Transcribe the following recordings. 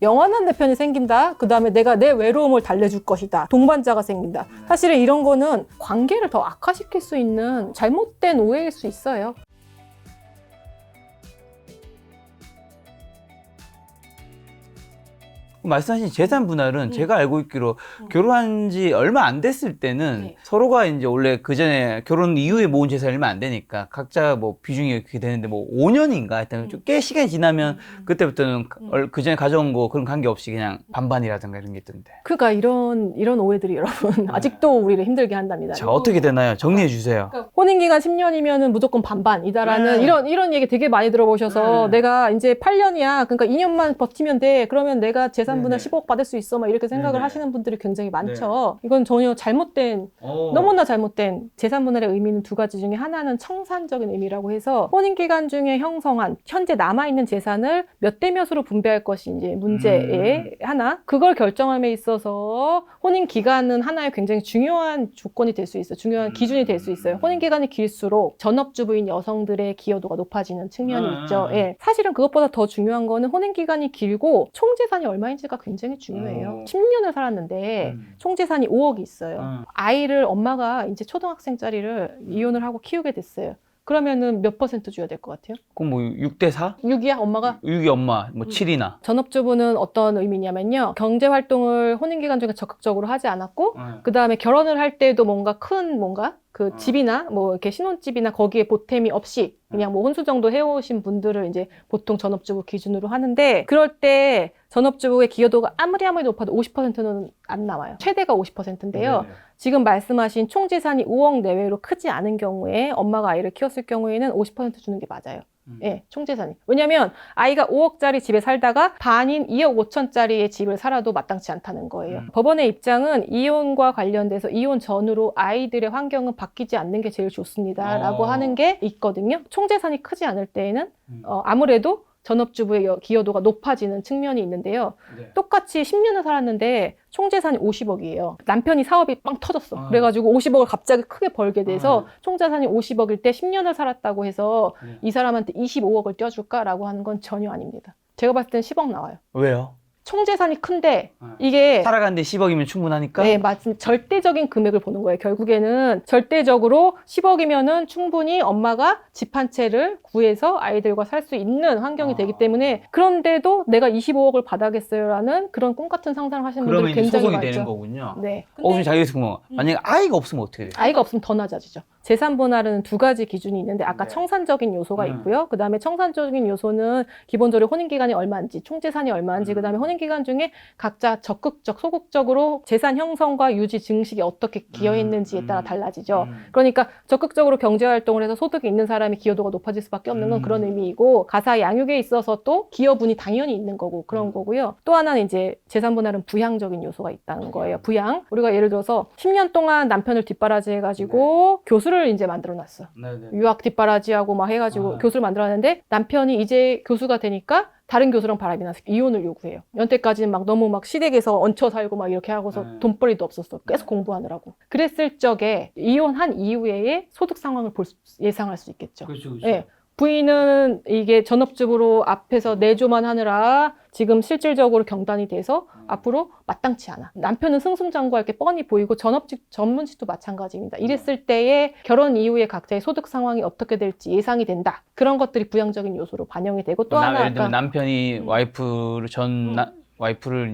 영원한 내 편이 생긴다. 그 다음에 내가 내 외로움을 달래줄 것이다. 동반자가 생긴다. 사실은 이런 거는 관계를 더 악화시킬 수 있는 잘못된 오해일 수 있어요. 말씀하신 재산 분할은 제가 알고 있기로 결혼한 지 얼마 안 됐을 때는 네. 서로가 이제 원래 그 전에 결혼 이후에 모은 재산이 얼마 안 되니까 각자 뭐 비중이 그렇게 되는데 뭐 5년인가 하여튼 좀 꽤 시간이 지나면 그때부터는 그 전에 가져온 거 그런 관계 없이 그냥 반반이라든가 이런 게 있던데. 그러니까 이런 오해들이 여러분 아직도 우리를 힘들게 한답니다. 자, 어떻게 되나요? 정리해 주세요. 그러니까 혼인기간 10년이면은 무조건 반반이다라는 네. 이런 얘기 되게 많이 들어보셔서 내가 이제 8년이야. 그러니까 2년만 버티면 돼. 그러면 내가 재산 분할 15억 받을 수 있어. 막 이렇게 생각을 하시는 분들이 굉장히 많죠. 이건 전혀 잘못된 너무나 잘못된 재산 분할의 의미는 두 가지 중에 하나는 청산적인 의미라고 해서 혼인기간 중에 형성한 현재 남아있는 재산을 몇 대 몇으로 분배할 것이 이제 문제의 하나. 그걸 결정함에 있어서 혼인기간은 하나의 굉장히 중요한 조건이 될 수 있어요. 중요한 기준이 될 수 있어요. 혼인기간이 길수록 전업주부인 여성들의 기여도가 높아지는 측면이 있죠. 예. 사실은 그것보다 더 중요한 거는 혼인기간이 길고 총재산이 얼마인지가 굉장히 중요해요. 10년을 살았는데 총재산이 5억이 있어요. 아이를 엄마가 이제 초등학생짜리를 이혼을 하고 키우게 됐어요. 그러면은 몇 퍼센트 줘야 될 것 같아요? 그럼 뭐 6대 4? 6이야 엄마가? 6이 엄마, 뭐 7이나. 전업주부는 어떤 의미냐면요. 경제활동을 혼인기간 중에 적극적으로 하지 않았고 그 다음에 결혼을 할 때도 뭔가 큰 그 집이나 뭐 이렇게 신혼집이나 거기에 보탬이 없이 그냥 뭐 혼수 정도 해오신 분들을 이제 보통 전업주부 기준으로 하는데 그럴 때 전업주부의 기여도가 아무리 높아도 50%는 안 나와요. 최대가 50%인데요. 지금 말씀하신 총재산이 5억 내외로 크지 않은 경우에 엄마가 아이를 키웠을 경우에는 50% 주는 게 맞아요. 예, 총재산이. 왜냐면 아이가 5억짜리 집에 살다가 반인 2억 5천짜리의 집을 살아도 마땅치 않다는 거예요. 법원의 입장은 이혼과 관련돼서 이혼 전후로 아이들의 환경은 바뀌지 않는 게 제일 좋습니다. 라고 하는 게 있거든요. 총재산이 크지 않을 때에는 아무래도 전업주부의 기여도가 높아지는 측면이 있는데요. 똑같이 10년을 살았는데 총재산이 50억이에요. 남편이 사업이 빵 터졌어. 그래가지고 50억을 갑자기 크게 벌게 돼서 총재산이 50억일 때 10년을 살았다고 해서 이 사람한테 25억을 떼어줄까라고 하는 건 전혀 아닙니다. 제가 봤을 땐 10억 나와요. 왜요? 총재산이 큰데 이게 살아가는데 10억이면 충분하니까? 네, 맞습니다. 절대적인 금액을 보는 거예요. 결국에는 절대적으로 10억이면은 충분히 엄마가 집 한 채를 구해서 아이들과 살 수 있는 환경이 되기 때문에 그런데도 내가 25억을 받아겠어요라는 그런 꿈 같은 상상을 하시는 분들이 그러면 이제 굉장히 소송이 많죠. 되는 거군요. 네. 지금 자기가 궁금한 만약에 아이가 없으면 어떻게 돼요? 아이가 없으면 더 낮아지죠. 재산 분할은 두 가지 기준이 있는데 아까 청산적인 요소가 있고요. 그 다음에 청산적인 요소는 기본적으로 혼인기간이 얼마인지, 총재산이 얼마인지, 그 다음에 혼인기간 중에 각자 적극적, 소극적으로 재산 형성과 유지 증식이 어떻게 기여했는지에 따라 달라지죠. 그러니까 적극적으로 경제활동을 해서 소득이 있는 사람이 기여도가 높아질 수밖에 없는 건 그런 의미이고 가사 양육에 있어서 또 기여분이 당연히 있는 거고 그런 거고요. 또 하나는 이제 재산 분할은 부양적인 요소가 있다는 거예요. 부양. 우리가 예를 들어서 10년 동안 남편을 뒷바라지 해가지고 교수를 이제 만들어놨어. 유학 뒷바라지하고 막 해가지고 교수를 만들어놨는데 남편이 이제 교수가 되니까 다른 교수랑 바람이 나서 이혼을 요구해요. 연태까지는 막 너무 막 시댁에서 얹혀 살고 막 이렇게 하고서 돈벌이도 없었어. 계속 공부하느라고. 그랬을 적에 이혼한 이후에 소득 상황을 예상할 수 있겠죠. 그렇죠. 예. 부인은 이게 전업주부로 앞에서 내조만 하느라 지금 실질적으로 경단이 돼서 앞으로 마땅치 않아. 남편은 승승장구할 게 뻔히 보이고 전문직도 마찬가지입니다. 이랬을 때에 결혼 이후에 각자의 소득 상황이 어떻게 될지 예상이 된다. 그런 것들이 부양적인 요소로 반영이 되고 또 하나 예를 들면 남편이 와이프를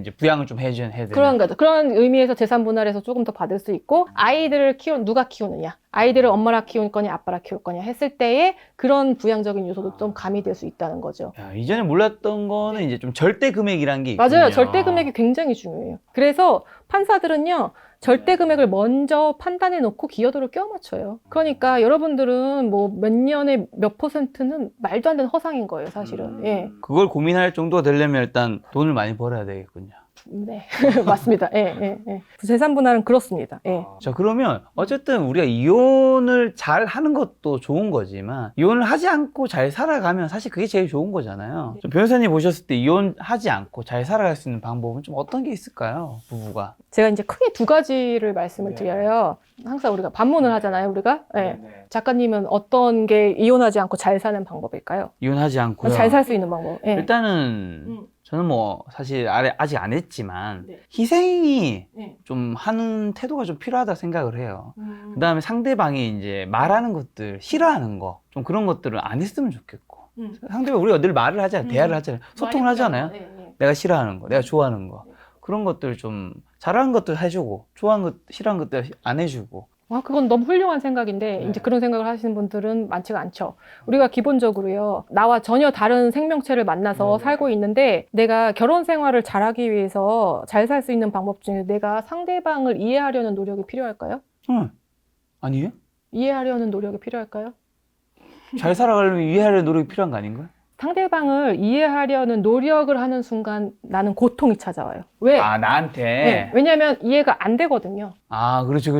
이제 부양을 좀 해야 되는 그런 의미에서 재산 분할에서 조금 더 받을 수 있고 아이들을 누가 키우느냐 아이들을 엄마랑 키울 거냐 아빠랑 키울 거냐 했을 때에 그런 부양적인 요소도 좀 가미될 수 있다는 거죠. 야, 이전에 몰랐던 거는 이제 좀 절대 금액이란 게 맞아요. 있군요. 절대 금액이 굉장히 중요해요. 그래서 판사들은요 절대 금액을 먼저 판단해 놓고 기여도를 껴 맞춰요. 그러니까 여러분들은 뭐 몇 년에 몇 퍼센트는 말도 안 되는 허상인 거예요, 사실은. 예. 그걸 고민할 정도가 되려면 일단 돈을 많이 벌어야 되겠군요. 네, 맞습니다. 예. 재산 분할은 그렇습니다. 예. 자, 그러면 어쨌든 우리가 이혼을 잘 하는 것도 좋은 거지만 이혼을 하지 않고 잘 살아가면 사실 그게 제일 좋은 거잖아요. 좀 변호사님 보셨을 때 이혼하지 않고 잘 살아갈 수 있는 방법은 좀 어떤 게 있을까요? 부부가. 제가 이제 크게 두 가지를 말씀을 드려요. 항상 우리가 반문을 하잖아요, 우리가. 예. 작가님은 어떤 게 이혼하지 않고 잘 사는 방법일까요? 이혼하지 않고요. 잘 살 수 있는 방법. 예. 일단은 저는 뭐 사실 아직 안 했지만 네. 희생이 네. 좀 하는 태도가 좀 필요하다 생각을 해요. 그다음에 상대방이 이제 말하는 것들, 싫어하는 거, 좀 그런 것들은 안 했으면 좋겠고. 상대방 우리가 늘 말을 하잖아요. 대화를 하잖아요. 소통을 하잖아요. 네, 네. 내가 싫어하는 거, 내가 좋아하는 거. 그런 것들 좀 잘하는 것들 해주고 좋아하는 것, 싫어하는 것들 안 해주고. 그건 너무 훌륭한 생각인데 네. 이제 그런 생각을 하시는 분들은 많지가 않죠. 우리가 기본적으로요. 나와 전혀 다른 생명체를 만나서 네. 살고 있는데 내가 결혼 생활을 잘하기 위해서 잘 살 수 있는 방법 중에 내가 상대방을 이해하려는 노력이 필요할까요? 아니에요? 이해하려는 노력이 필요할까요? 잘 살아가려면 이해하려는 노력이 필요한 거 아닌가요? 상대방을 이해하려는 노력을 하는 순간 나는 고통이 찾아와요. 왜? 아, 나한테? 네, 왜냐하면 이해가 안 되거든요. 아, 그렇죠.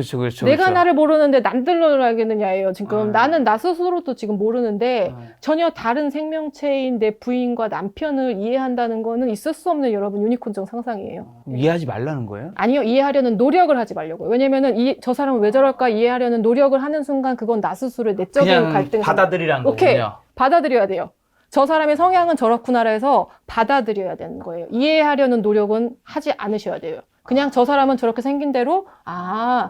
내가 나를 모르는데 남들로 알겠느냐예요. 지금 아. 나는 나 스스로도 지금 모르는데 전혀 다른 생명체인 내 부인과 남편을 이해한다는 거는 있을 수 없는 여러분 유니콘적 상상이에요. 이해하지 말라는 거예요? 아니요, 이해하려는 노력을 하지 말려고요. 왜냐면은 저 사람은 왜 저럴까 이해하려는 노력을 하는 순간 그건 나 스스로의 내적인 그냥 갈등. 받아들이란 오케이. 거군요. 받아들여야 돼요. 저 사람의 성향은 저렇구나 해서 받아들여야 되는 거예요. 이해하려는 노력은 하지 않으셔야 돼요. 그냥 저 사람은 저렇게 생긴 대로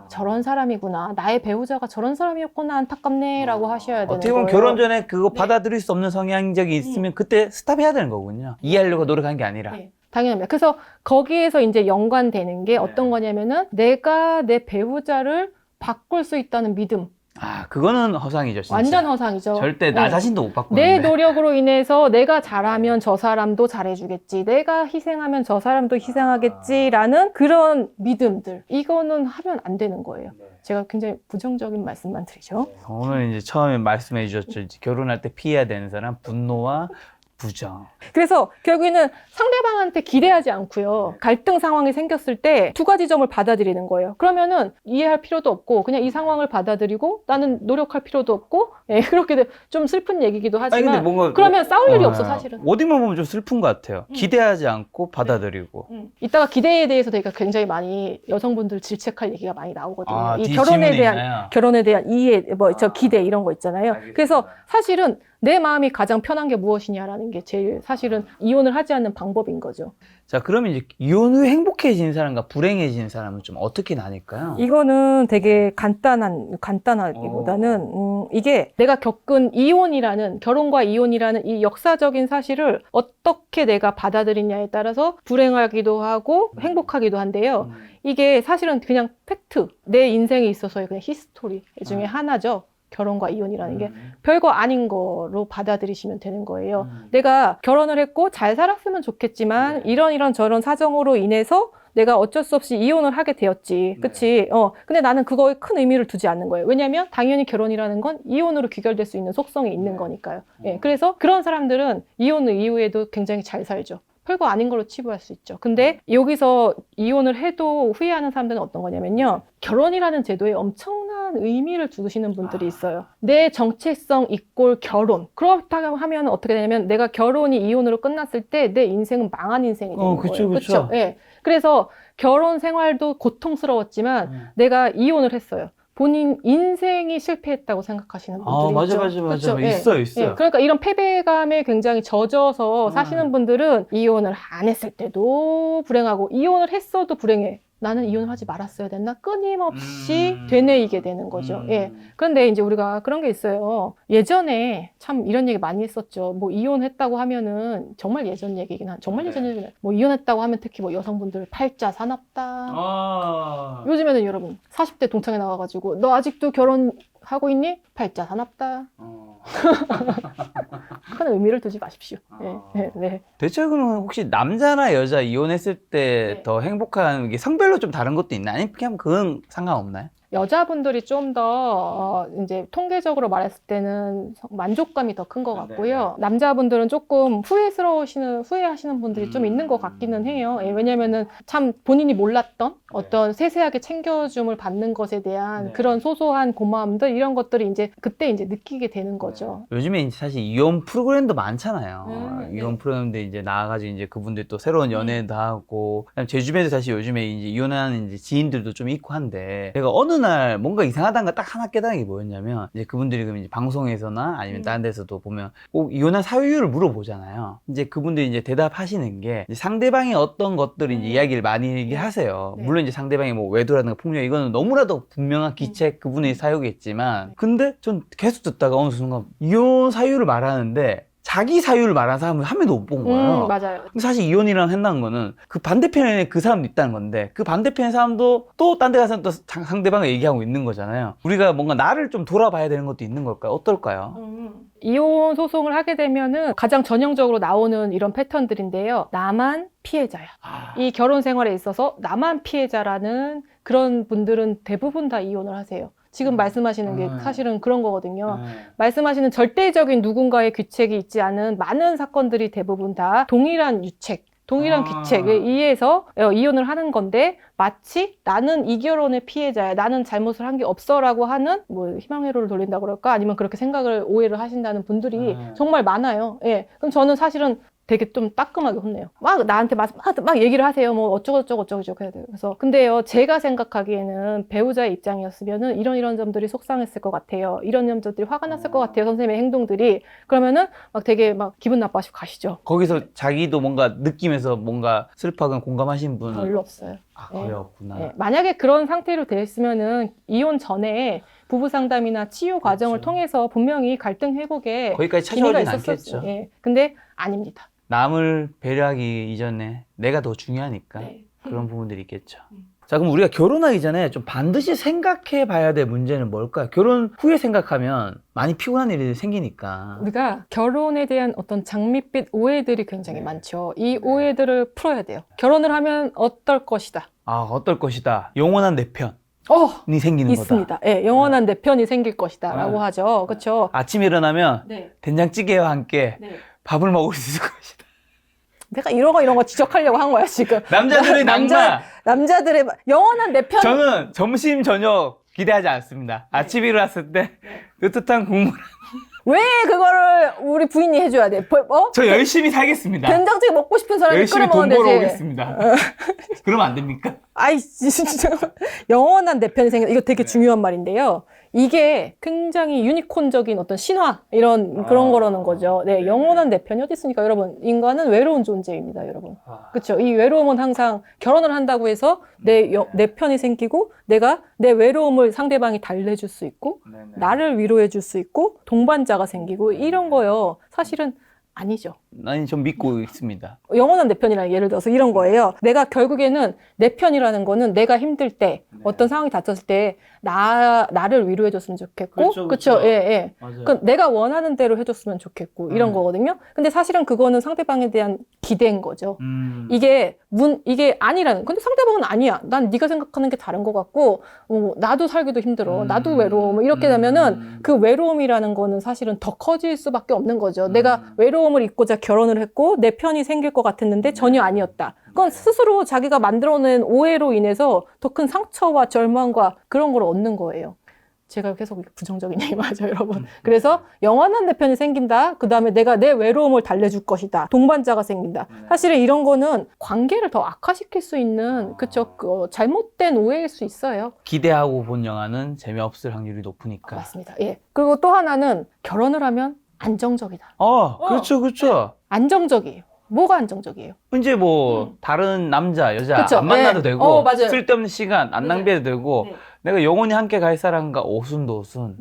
저런 사람이구나. 나의 배우자가 저런 사람이었구나. 안타깝네 라고 하셔야 되는 어떻게 보면 거예요. 결혼 전에 그거 네. 받아들일 수 없는 성향적이 있으면 그때 스탑해야 되는 거군요. 이해하려고 노력한 게 아니라. 네, 당연합니다. 그래서 거기에서 이제 연관되는 게 어떤 거냐면은 내가 내 배우자를 바꿀 수 있다는 믿음. 아, 그거는 허상이죠, 진짜. 완전 허상이죠. 절대 나 네. 자신도 못 내 바꾸는데. 노력으로 인해서 내가 잘하면 저 사람도 잘해주겠지. 내가 희생하면 저 사람도 희생하겠지라는 그런 믿음들. 이거는 하면 안 되는 거예요. 제가 굉장히 부정적인 말씀만 드리죠. 오늘 이제 처음에 말씀해 주셨죠. 이제 결혼할 때 피해야 되는 사람, 분노와 부정. 그래서 결국에는 상대방한테 기대하지 않고요. 갈등 상황이 생겼을 때 두 가지 점을 받아들이는 거예요. 그러면은 이해할 필요도 없고 그냥 이 상황을 받아들이고 나는 노력할 필요도 없고 그렇게 좀 슬픈 얘기기도 하지만 아니, 근데 뭔가 그러면 싸울 일이 없어 사실은. 어디만 보면 좀 슬픈 것 같아요. 기대하지 않고 받아들이고. 이따가 기대에 대해서 되게 굉장히 많이 여성분들 질책할 얘기가 많이 나오거든요. 아, 이 뒤 결혼에 질문이 대한 있나요? 결혼에 대한 이해, 저 기대 이런 거 있잖아요. 알겠습니다. 그래서 사실은 내 마음이 가장 편한 게 무엇이냐라는 게 제일 사실은 이혼을 하지 않는 방법인 거죠. 자, 그러면 이제 이혼 후에 행복해진 사람과 불행해진 사람은 좀 어떻게 나뉠까요? 이거는 되게 간단하기보다는 이게 내가 겪은 결혼과 이혼이라는 이 역사적인 사실을 어떻게 내가 받아들이냐에 따라서 불행하기도 하고 행복하기도 한데요. 이게 사실은 그냥 팩트, 내 인생에 있어서의 그냥 히스토리 중에 하나죠. 결혼과 이혼이라는 게 별거 아닌 거로 받아들이시면 되는 거예요. 내가 결혼을 했고 잘 살았으면 좋겠지만 이런 저런 사정으로 인해서 내가 어쩔 수 없이 이혼을 하게 되었지. 그치? 근데 나는 그거에 큰 의미를 두지 않는 거예요. 왜냐면 당연히 결혼이라는 건 이혼으로 귀결될 수 있는 속성이 있는 거니까요. 그래서 그런 사람들은 이혼 이후에도 굉장히 잘 살죠. 별거 아닌 걸로 치부할 수 있죠. 근데 여기서 이혼을 해도 후회하는 사람들은 어떤 거냐면요. 결혼이라는 제도에 엄청난 의미를 두시는 분들이 있어요. 내 정체성 이꼴 결혼. 그렇다고 하면 어떻게 되냐면 내가 결혼이 이혼으로 끝났을 때 내 인생은 망한 인생이 되는 거예요. 그렇죠? 예. 그래서 결혼 생활도 고통스러웠지만 내가 이혼을 했어요. 본인 인생이 실패했다고 생각하시는 분들이 있죠. 맞아. 그쵸? 있어요. 그러니까 이런 패배감에 굉장히 젖어서 사시는 분들은 이혼을 안 했을 때도 불행하고 이혼을 했어도 불행해. 나는 이혼을 하지 말았어야 됐나? 끊임없이 되뇌이게 되는 거죠. 그런데 이제 우리가 그런 게 있어요. 예전에 참 이런 얘기 많이 했었죠. 뭐 이혼했다고 하면은 정말 예전 얘기긴 정말 예전 얘기긴 뭐 이혼했다고 하면 특히 뭐 여성분들 팔자 사납다. 요즘에는 여러분 40대 동창회 나와가지고 너 아직도 결혼하고 있니? 팔자 사납다. 큰 의미를 두지 마십시오. 네. 대체 그러면 혹시 남자나 여자 이혼했을 때 더 행복한 게 성별로 좀 다른 것도 있나요? 아니면 그냥 그건 상관없나요? 여자분들이 좀 더 이제 통계적으로 말했을 때는 만족감이 더 큰 것 같고요. 남자분들은 조금 후회하시는 분들이 좀 있는 것 같기는 해요. 왜냐면은 참 본인이 몰랐던 어떤 세세하게 챙겨줌을 받는 것에 대한 그런 소소한 고마움들 이런 것들이 이제 그때 이제 느끼게 되는 거죠. 요즘에 이제 사실 이혼 프로그램도 많잖아요. 이혼 프로그램도 이제 나와가지고 이제 그분들 또 새로운 연애도 하고, 제 주변에도 사실 요즘에 이제 이혼하는 이제 지인들도 좀 있고 한데, 제가 어느 날 뭔가 이상하다는 거 딱 하나 깨달은 게 뭐였냐면, 이제 그분들이 그럼 이제 방송에서나 아니면 다른 데서도 보면 꼭 이혼한 사유를 물어보잖아요. 이제 그분들이 이제 대답하시는 게 이제 상대방이 어떤 것들을 이제 이야기를 많이 얘기하세요. 네. 물론 이제 상대방이 뭐 외도라든가 폭력 이거는 너무나도 분명한 기책 그분의 사유겠지만, 근데 전 계속 듣다가 어느 순간 이혼 사유를 말하는데 자기 사유를 말하는 사람을 한 명도 못 본 거예요. 맞아요. 근데 사실 이혼이랑 한다는 거는 그 반대편에 그 사람도 있다는 건데, 그 반대편의 사람도 또 딴 데 가서 또 상대방을 얘기하고 있는 거잖아요. 우리가 뭔가 나를 좀 돌아봐야 되는 것도 있는 걸까요? 어떨까요? 이혼 소송을 하게 되면은 가장 전형적으로 나오는 이런 패턴들인데요. 나만 피해자야. 이 결혼 생활에 있어서 나만 피해자라는 그런 분들은 대부분 다 이혼을 하세요. 지금 말씀하시는 게 사실은 그런 거거든요. 말씀하시는 절대적인 누군가의 귀책이 있지 않은 많은 사건들이 대부분 다 동일한 유책, 동일한 귀책에 의해서 이혼을 하는 건데, 마치 나는 이 결혼의 피해자야, 나는 잘못을 한 게 없어라고 하는, 뭐 희망회로를 돌린다고 그럴까, 아니면 그렇게 생각을 오해를 하신다는 분들이 정말 많아요. 예, 그럼 저는 사실은 되게 좀 따끔하게 혼내요. 막 나한테 막 얘기를 하세요. 뭐 어쩌고저쩌고 해야 돼요. 그래서 근데요, 제가 생각하기에는 배우자의 입장이었으면은 이런 점들이 속상했을 것 같아요. 이런 점들이 화가 났을 것 같아요. 선생님의 행동들이. 그러면은 막 되게 막 기분 나빠지고 가시죠. 거기서 자기도 뭔가 느끼면서 뭔가 슬퍼하거나 공감하신 분은 별로 없어요. 거의 없구나. 네. 만약에 그런 상태로 됐으면은 이혼 전에 부부 상담이나 치유 과정을 통해서 분명히 갈등 회복에 거기까지 기미가 찾아오진 있었어요. 않겠죠. 예. 근데 아닙니다. 남을 배려하기 이전에 내가 더 중요하니까 네. 그런 부분들이 있겠죠. 자, 그럼 우리가 결혼하기 전에 좀 반드시 생각해 봐야 될 문제는 뭘까요? 결혼 후에 생각하면 많이 피곤한 일이 생기니까. 우리가 결혼에 대한 어떤 장밋빛 오해들이 굉장히 많죠. 이 오해들을 풀어야 돼요. 결혼을 하면 어떨 것이다. 어떨 것이다. 영원한 내 편이 생기는 있습니다. 거다. 예, 영원한 내 편이 생길 것이다 라고 하죠. 그렇죠? 아침에 일어나면 된장찌개와 함께 밥을 먹을 수 있을 것이다. 내가 이런 거 지적하려고 한 거야, 지금. 남자들의 낭만. 남자들의 영원한 내 편. 저는 점심, 저녁 기대하지 않습니다. 아침에 일어났을 때 뜨뜻한 국물. 왜 그거를 우리 부인이 해줘야 돼? 저 열심히 살겠습니다. 된장찌개 먹고 싶은 사람이 열심히 끓여 돈 먹으면 벌어 되지. 오겠습니다. 그러면 안 됩니까? 아이, 진짜. 영원한 내 편이 생겨. 이거 되게 중요한 말인데요. 이게 굉장히 유니콘적인 어떤 신화, 그런 거라는 거죠. 네, 영원한 내 편이 어디 있습니까, 여러분? 인간은 외로운 존재입니다, 여러분. 그렇죠? 이 외로움은 항상 결혼을 한다고 해서 내 편이 생기고, 내가 내 외로움을 상대방이 달래줄 수 있고, 나를 위로해줄 수 있고, 동반자가 생기고, 이런 거요. 사실은 아니죠. 아니, 전 믿고 있습니다. 영원한 내 편이라는, 예를 들어서 이런 거예요. 내가 결국에는 내 편이라는 거는 내가 힘들 때, 어떤 상황이 닥쳤을 때 나를 위로해 줬으면 좋겠고, 그렇죠? 예. 그 내가 원하는 대로 해줬으면 좋겠고, 이런 거거든요. 근데 사실은 그거는 상대방에 대한 기대인 거죠. 이게 아니라는. 근데 상대방은 아니야. 난 네가 생각하는 게 다른 것 같고, 나도 살기도 힘들어. 나도 외로워. 뭐 이렇게 되면은 그 외로움이라는 거는 사실은 더 커질 수밖에 없는 거죠. 내가 외로움을 잊고자 결혼을 했고 내 편이 생길 것 같았는데 전혀 아니었다. 그건 스스로 자기가 만들어낸 오해로 인해서 더 큰 상처와 절망과 그런 걸 얻는 거예요. 제가 계속 부정적인 얘기 맞아요, 여러분. 그래서 영원한 내 편이 생긴다. 그 다음에 내가 내 외로움을 달래줄 것이다. 동반자가 생긴다. 사실은 이런 거는 관계를 더 악화시킬 수 있는, 그쵸, 잘못된 오해일 수 있어요. 기대하고 본 영화는 재미없을 확률이 높으니까. 맞습니다. 예. 그리고 또 하나는 결혼을 하면 안정적이다. 그렇죠. 안정적이에요. 뭐가 안정적이에요? 이제 뭐 다른 남자, 여자 그쵸? 안 만나도 네. 되고 맞아요. 쓸데없는 시간 안 낭비해도 되고 내가 영원히 함께 갈 사람과 오순도순.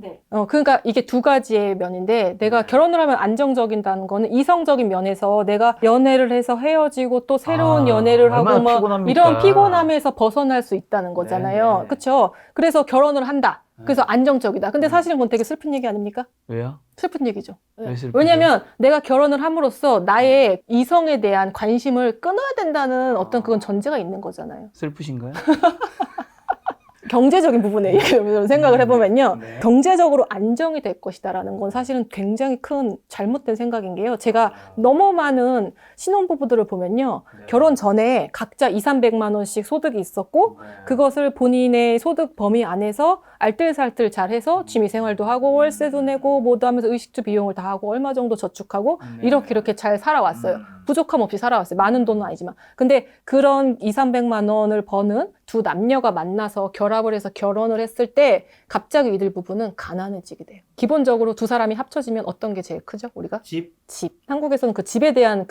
그러니까 이게 두 가지의 면인데, 내가 결혼을 하면 안정적인다는 거는 이성적인 면에서 내가 연애를 해서 헤어지고 또 새로운 연애를 하고 얼마나 뭐 피곤합니까? 이런 피곤함에서 벗어날 수 있다는 거잖아요. 그렇죠? 그래서 결혼을 한다. 그래서 안정적이다. 근데 사실은 그건 되게 슬픈 얘기 아닙니까? 왜요? 슬픈 얘기죠. 왜 슬프죠? 왜냐면 내가 결혼을 함으로써 나의 이성에 대한 관심을 끊어야 된다는 어떤 그건 전제가 있는 거잖아요. 슬프신가요? 경제적인 부분에 생각을 해보면요. 경제적으로 안정이 될 것이다라는 건 사실은 굉장히 큰 잘못된 생각인 게요. 제가 너무 많은 신혼부부들을 보면요. 결혼 전에 각자 200~300만 원씩 소득이 있었고, 그것을 본인의 소득 범위 안에서 알뜰살뜰 잘해서 취미생활도 하고 월세도 내고 뭐도 하면서 의식주 비용을 다 하고 얼마 정도 저축하고 이렇게 잘 살아왔어요. 부족함 없이 살아왔어요. 많은 돈은 아니지만. 근데 그런 2, 300만 원을 버는 두 남녀가 만나서 결합을 해서 결혼을 했을 때 갑자기 이들 부부는 가난해지게 돼요. 기본적으로 두 사람이 합쳐지면 어떤 게 제일 크죠? 우리가? 집? 집. 한국에서는 그 집에 대한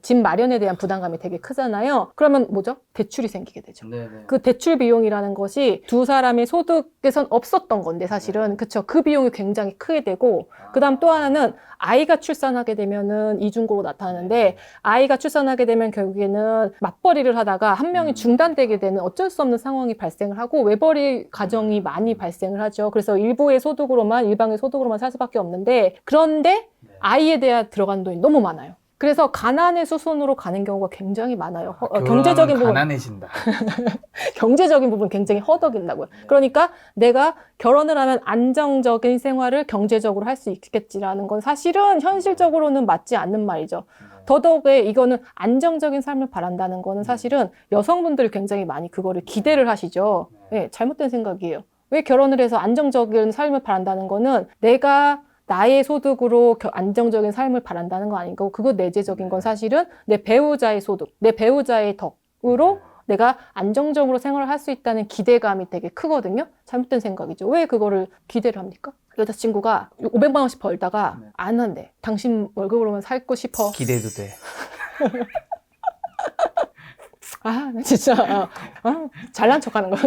집 마련에 대한 부담감이 되게 크잖아요. 그러면 뭐죠? 대출이 생기게 되죠. 네네. 그 대출 비용이라는 것이 두 사람의 소득에선 없었던 건데 사실은 그쵸? 그 비용이 굉장히 크게 되고 그다음 또 하나는 아이가 출산하게 되면은 이중고로 나타나는데 아이가 출산하게 되면 결국에는 맞벌이를 하다가 한 명이 중단되게 되는 어쩔 수 없는 상황이 발생을 하고 외벌이 가정이 많이 발생을 하죠. 그래서 일부의 소득으로만 일방의 소득으로만 살 수밖에 없는데 그런데 아이에 대한 들어가는 돈이 너무 많아요. 그래서 가난의 수순으로 가는 경우가 굉장히 많아요. 경제적인 부분, 가난해진다. 경제적인 부분 굉장히 허덕인다고요. 그러니까 내가 결혼을 하면 안정적인 생활을 경제적으로 할 수 있겠지라는 건 사실은 현실적으로는 맞지 않는 말이죠. 더더욱에 이거는 안정적인 삶을 바란다는 거는 사실은 여성분들이 굉장히 많이 그거를 기대를 하시죠. 네, 잘못된 생각이에요. 왜 결혼을 해서 안정적인 삶을 바란다는 거는 내가 나의 소득으로 안정적인 삶을 바란다는 거 아니고 그거 내재적인 건 사실은 내 배우자의 소득, 내 배우자의 덕으로 내가 안정적으로 생활을 할 수 있다는 기대감이 되게 크거든요. 잘못된 생각이죠. 왜 그거를 기대를 합니까? 여자친구가 500만 원씩 벌다가 안 한대. 당신 월급으로만 살고 싶어. 기대도 돼. 아, 진짜 잘난 척하는 거.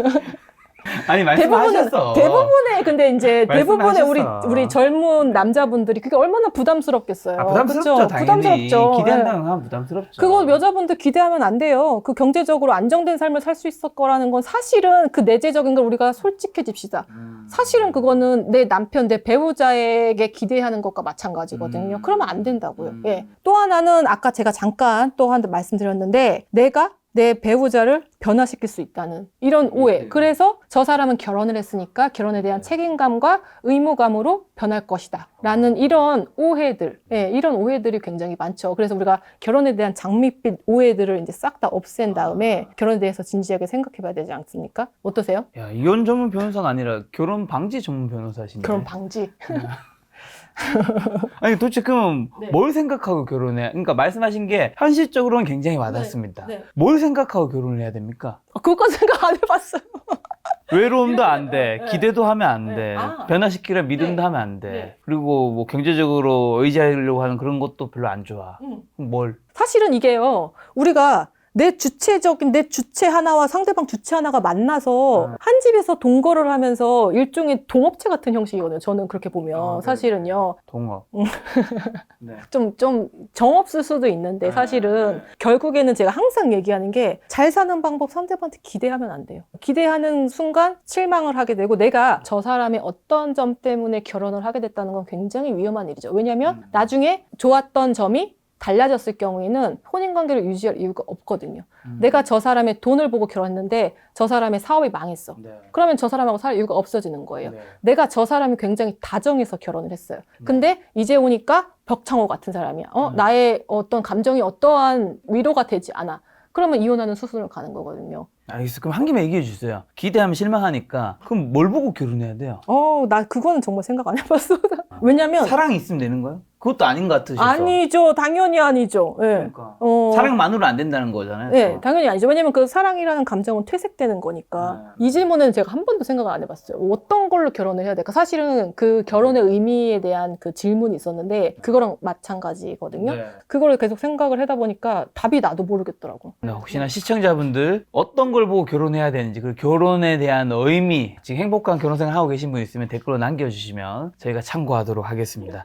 아니 말씀하셨어. 대부분의 근데 이제 대부분의 말씀하셨어. 우리 젊은 남자분들이 그게 얼마나 부담스럽겠어요. 부담스럽죠. 그쵸? 당연히. 부담스럽죠. 기대한다는 건 부담스럽죠. 그거 여자분들 기대하면 안 돼요. 그 경제적으로 안정된 삶을 살 수 있을 거라는 건 사실은 그 내재적인 걸 우리가 솔직해집시다. 사실은 그거는 내 남편, 내 배우자에게 기대하는 것과 마찬가지거든요. 그러면 안 된다고요. 예. 또 하나는 아까 제가 잠깐 또 한 번 말씀드렸는데 내가 내 배우자를 변화시킬 수 있다는 이런 오해. 그래서 저 사람은 결혼을 했으니까 결혼에 대한 책임감과 의무감으로 변할 것이다. 라는 이런 오해들. 예, 이런 오해들이 굉장히 많죠. 그래서 우리가 결혼에 대한 장밋빛 오해들을 이제 싹 다 없앤 다음에 결혼에 대해서 진지하게 생각해 봐야 되지 않습니까? 어떠세요? 야, 이혼 전문 변호사가 아니라 결혼 방지 전문 변호사신데. 결혼 방지. 아니 도대체 그럼 네. 뭘 생각하고 결혼해? 그러니까 말씀하신 게 현실적으로는 굉장히 와닿습니다. 네. 뭘 생각하고 결혼을 해야 됩니까? 그것까지 생각 안 해봤어요. 외로움도 안 돼. 네. 기대도 하면 안 네. 돼. 아. 변화시키려 믿음도 네. 하면 안 돼. 네. 그리고 뭐 경제적으로 의지하려고 하는 그런 것도 별로 안 좋아. 그럼 뭘? 사실은 이게요, 우리가 내 주체 하나와 상대방 주체 하나가 만나서 한 집에서 동거를 하면서 일종의 동업체 같은 형식이거든요. 저는 그렇게 보면. 네. 사실은요. 동업. 네. 좀 정없을 수도 있는데 사실은 결국에는 제가 항상 얘기하는 게 잘 사는 방법 상대방한테 기대하면 안 돼요. 기대하는 순간 실망을 하게 되고 내가 저 사람의 어떤 점 때문에 결혼을 하게 됐다는 건 굉장히 위험한 일이죠. 왜냐하면 나중에 좋았던 점이 달라졌을 경우에는 혼인관계를 유지할 이유가 없거든요. 내가 저 사람의 돈을 보고 결혼했는데 저 사람의 사업이 망했어. 네. 그러면 저 사람하고 살 이유가 없어지는 거예요. 네. 내가 저 사람이 굉장히 다정해서 결혼을 했어요. 근데 이제 오니까 벽창호 같은 사람이야. 나의 어떤 감정이 어떠한 위로가 되지 않아. 그러면 이혼하는 수순을 가는 거거든요. 알겠어. 그럼 한 김에 얘기해 주세요. 기대하면 실망하니까. 그럼 뭘 보고 결혼해야 돼요? 나 그거는 정말 생각 안 해봤어. 왜냐면 사랑이 있으면 되는 거예요? 그것도 아닌 것 같으셔서. 아니죠. 당연히 아니죠. 예. 그러니까. 어. 사랑만으로 안 된다는 거잖아요. 네, 또. 당연히 아니죠. 왜냐면 그 사랑이라는 감정은 퇴색되는 거니까. 이 질문은 제가 한 번도 생각을 안 해봤어요. 어떤 걸로 결혼을 해야 될까? 사실은 그 결혼의 의미에 대한 그 질문이 있었는데 그거랑 마찬가지거든요. 네. 그거를 계속 생각을 하다 보니까 답이 나도 모르겠더라고. 네, 혹시나 시청자분들 어떤 걸 보고 결혼해야 되는지 그리고 결혼에 대한 의미 지금 행복한 결혼생활 하고 계신 분 있으면 댓글로 남겨주시면 저희가 참고하도록 하겠습니다.